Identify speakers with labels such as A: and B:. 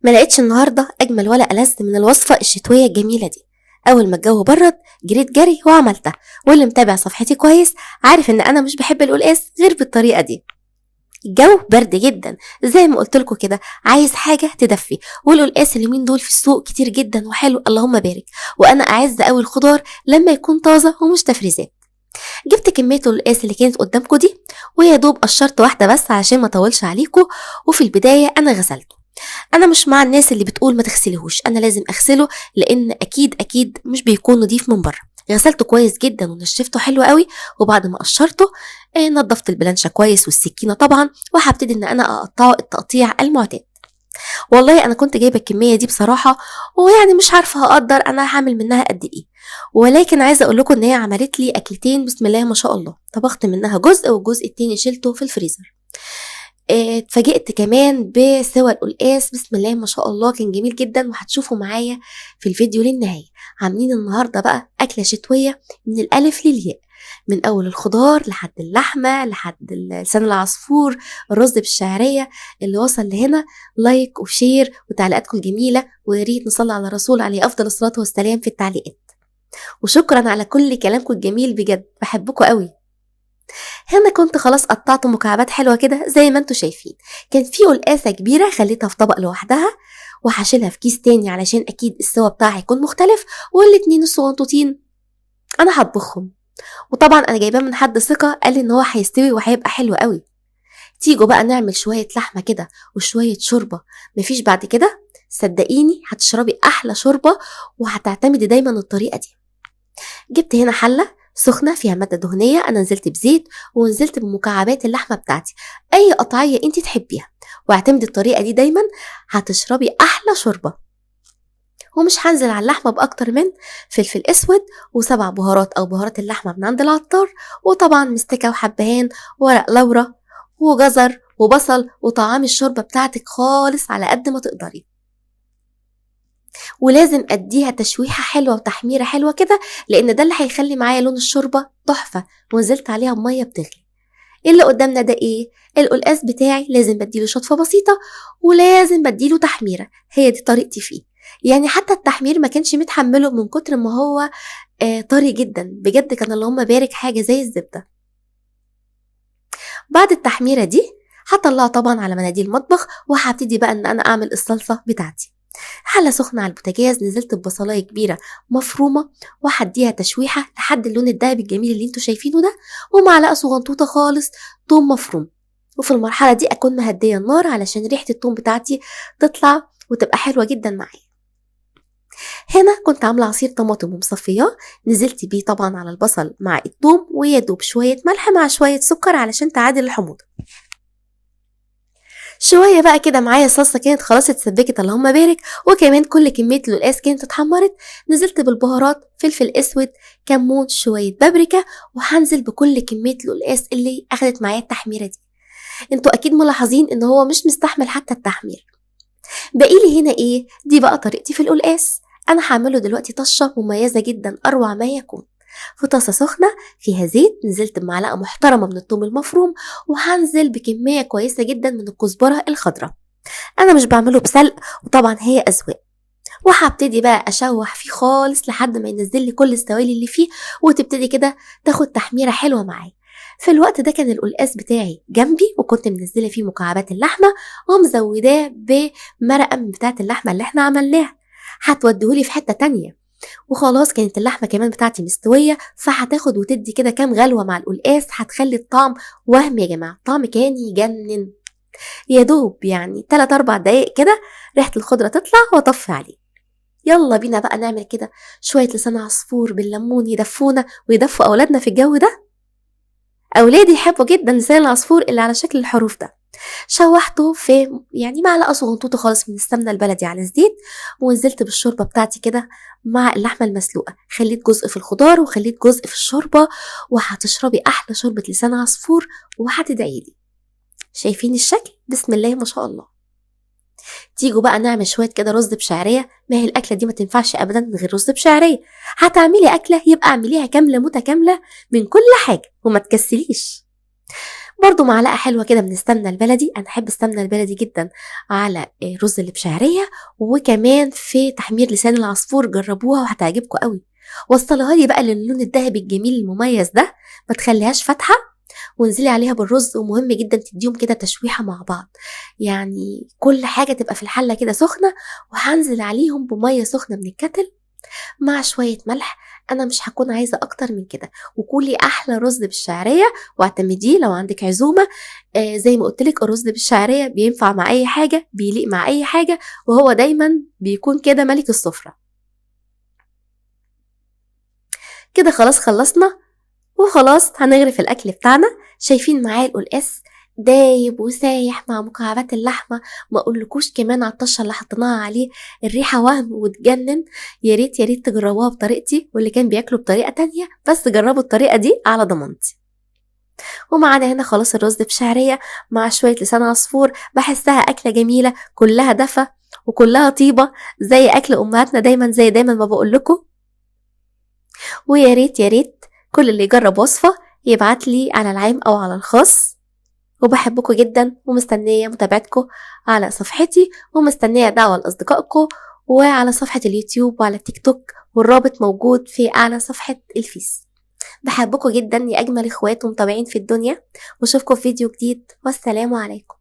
A: ما لقيتش النهارده اجمل ولا ألذ من الوصفه الشتويه الجميله دي. اول ما الجو برد جريت جري وعملتها، واللي متابع صفحتي كويس عارف ان انا مش بحب القلقاس غير بالطريقه دي. الجو برد جدا زي ما قلت لكم كده، عايز حاجه تدفي، والقلقاس اليومين دول في السوق كتير جدا وحلو اللهم بارك. وانا اعز قوي الخضار لما يكون طازه ومش تفريزات. جبت كميه القلقاس اللي كانت قدامكم دي، ويا دوب قشرت واحده بس عشان ما اطولش عليكم. وفي البدايه انا غسلته. انا مش مع الناس اللي بتقول ما تغسليهوش، انا لازم اغسله لان اكيد مش بيكون نضيف من بره. غسلته كويس جدا ونشفته حلو قوي، وبعد ما قشرته نضفت البلانشة كويس والسكينة طبعا، وهبتدي ان انا اقطعه التقطيع المعتاد. والله انا كنت جايبه الكميه دي بصراحه، ويعني مش عارفه هقدر انا هعمل منها قد ايه، ولكن عايزه اقول لكم ان هي عملت لي اكلتين بسم الله ما شاء الله. طبخت منها جزء والجزء التاني شلته في الفريزر. اتفاجئت كمان بسوى القلقاس بسم الله ما شاء الله، كان جميل جدا، وهتشوفوا معايا في الفيديو للنهاية. عاملين النهاردة بقى أكلة شتوية من الألف للياء، من أول الخضار لحد اللحمة لحد لسان العصفور، الرز بالشعرية. اللي وصل لهنا لايك وشير وتعليقاتكم الجميلة، وياريت نصلي على الرسول عليه أفضل الصلاة والسلام في التعليقات. وشكرا على كل كلامكم الجميل، بجد بحبكم قوي. هنا كنت خلاص قطعت مكعبات حلوة كده زي ما انتوا شايفين. كان في قلقاسة كبيرة خليتها في طبق لوحدها، وهشيلها في كيس تاني علشان اكيد السوا بتاعها يكون مختلف، والاتنين الصغنطوطين انا هطبخهم. وطبعا انا جايباه من حد ثقة قال لي ان هو هيستوي وهيبقى حلو قوي. تيجوا بقى نعمل شوية لحمة كده وشوية شوربة، مفيش بعد كده. صدقيني هتشربي احلى شوربة، وهتعتمدي دايما الطريقة دي. جبت هنا حلة سخنة فيها مادة دهنية، أنا نزلت بزيت ونزلت بمكعبات اللحمة بتاعتي، أي قطعية أنت تحبيها، واعتمدي الطريقة دي دايما، هتشربي أحلى شوربة. ومش هنزل على اللحمة بأكتر من فلفل أسود و7 بهارات أو بهارات اللحمة من عند العطار، وطبعا مستكة وحبهان ورق لورا وجزر وبصل، وطعامي الشوربة بتاعتك خالص على قد ما تقدري. ولازم اديها تشويحه حلوه وتحميره حلوه كده، لان ده اللي هيخلي معايا لون الشوربه تحفه. ونزلت عليها بميه بتغلي. اللي قدامنا ده ايه؟ القلقاس بتاعي لازم بديله شطفه بسيطه، ولازم بديله تحميره، هي دي طريقتي فيه. يعني حتى التحمير ما كانش متحمله من كتر ما هو طري جدا، بجد كان اللهم بارك حاجه زي الزبده. بعد التحميره دي هطلعها طبعا على مناديل المطبخ، وهبتدي بقى ان انا اعمل الصلصه بتاعتي. حلة سخنة على البوتاجاز، نزلت ببصلاية كبيرة مفرومة، وهديها تشويحة لحد اللون الدهبي الجميل اللي انتوا شايفينه ده، ومعلقة صغنطوطة خالص توم مفروم. وفي المرحلة دي أكون مهدية النار علشان ريحة التوم بتاعتي تطلع وتبقى حلوة جدا معايا. هنا كنت عاملة عصير طماطم ومصفياه، نزلت بيه طبعا على البصل مع التوم، ويدوب شوية ملح مع شوية سكر علشان تعادل الحموضة. شوية بقى كده معايا الصلصة كانت خلاص اتسبكت اللهم بارك، وكمان كل كمية القلقاس كانت اتحمرت. نزلت بالبهارات فلفل اسود كمون شوية بابريكا، وهنزل بكل كمية القلقاس اللي اخدت معايا التحميرة دي. انتوا اكيد ملاحظين ان هو مش مستحمل حتى التحمير. بقيلي هنا ايه؟ دي بقى طريقتي في القلقاس. انا هعمله دلوقتي طشة مميزة جدا اروع ما يكون. في طاسة سخنة فيها زيت، نزلت بمعلقة محترمة من الثوم المفروم، وهنزل بكمية كويسة جدا من الكزبرة الخضراء. انا مش بعمله بسلق، وطبعا هي اذواق. وهبتدي بقى اشوح فيه خالص لحد ما ينزل لي كل السوائل اللي فيه، وتبتدي كده تاخد تحميرة حلوة معايا. في الوقت ده كان القلقاس بتاعي جنبي، وكنت منزله فيه مكعبات اللحمة ومزوداه بمرقة من بتاعة اللحمة اللي احنا عملناها، هتوديهولي في حتة تانية. وخلاص كانت اللحمة كمان بتاعتي مستوية، فهتاخد وتدي كده كام غلوة مع القلقاس، هتخلي الطعم وهم يا جماعة، الطعم كان يجنن. يا دوب يعني 3-4 دقايق كده ريحة الخضرة تطلع واطفي عليه. يلا بينا بقى نعمل كده شوية لسان عصفور بالليمون يدفونا ويدفوا أولادنا في الجو ده. أولادي يحبوا جدا لسان العصفور اللي على شكل الحروف ده. شوحته في يعني معلقة صغنطوطة خالص من السمنة البلدي على الزيت، ونزلت بالشوربة بتاعتي كده مع اللحمة المسلوقة، خليت جزء في الخضار وخليت جزء في الشوربة، وهتشربي أحلى شوربة لسان عصفور وهتدعيلي. شايفين الشكل؟ بسم الله ما شاء الله. تيجوا بقى نعمل شوية كده رز بشعرية، ما هي الأكلة دي ما تنفعش أبدا من غير رز بشعرية. هتعملي أكلة يبقى اعمليها كاملة متكاملة من كل حاجة وما تكسليش. برضو معلقة حلوة كده من السمنة البلدي، أنا أحب السمنة البلدي جدا على الرز اللي بشعرية، وكمان في تحمير لسان العصفور، جربوها وهتعجبكم قوي. وصلها لي بقى للون الذهبي الجميل المميز ده، ما تخليهاش فاتحة، وانزلي عليها بالرز، ومهم جدا تديهم كده تشويحة مع بعض، يعني كل حاجة تبقى في الحلة كده سخنة، وهنزل عليهم بمية سخنة من الكتل مع شوية ملح. أنا مش هكون عايزة أكتر من كده، وكولي أحلى رز بالشعرية واعتمديه لو عندك عزومة. زي ما قلتلك الرز بالشعرية بينفع مع أي حاجة، بيليق مع أي حاجة، وهو دايما بيكون كده ملك السفرة. كده خلاص خلصنا، وخلاص هنغرف الأكل بتاعنا. شايفين معاه القلقاس دايب وسايح مع مكعبات اللحمة، ما اقولكوش كمان على الطشة اللي حطيناها عليه، الريحة وهم وتجنن. يا ريت يا ريت تجربوها بطريقتي، واللي كان بياكلوا بطريقة تانية بس جربوا الطريقة دي على ضمانتي. ومعانا هنا خلاص الرز بشعرية مع شوية لسان عصفور، بحسها أكلة جميلة كلها دفى وكلها طيبة، زي أكل أمهاتنا دايما، زي دايما ما بقولكوا. ويا ريت يا ريت كل اللي يجرب وصفة يبعت لي على العام أو على الخاص. وبحبكم جدا، ومستنية متابعتكم على صفحتي، ومستنية دعوة لأصدقائكم، وعلى صفحة اليوتيوب وعلى التيك توك، والرابط موجود في أعلى صفحة الفيس. بحبكم جدا يا أجمل إخوات ومتابعين في الدنيا، واشوفكم في فيديو جديد، والسلام عليكم.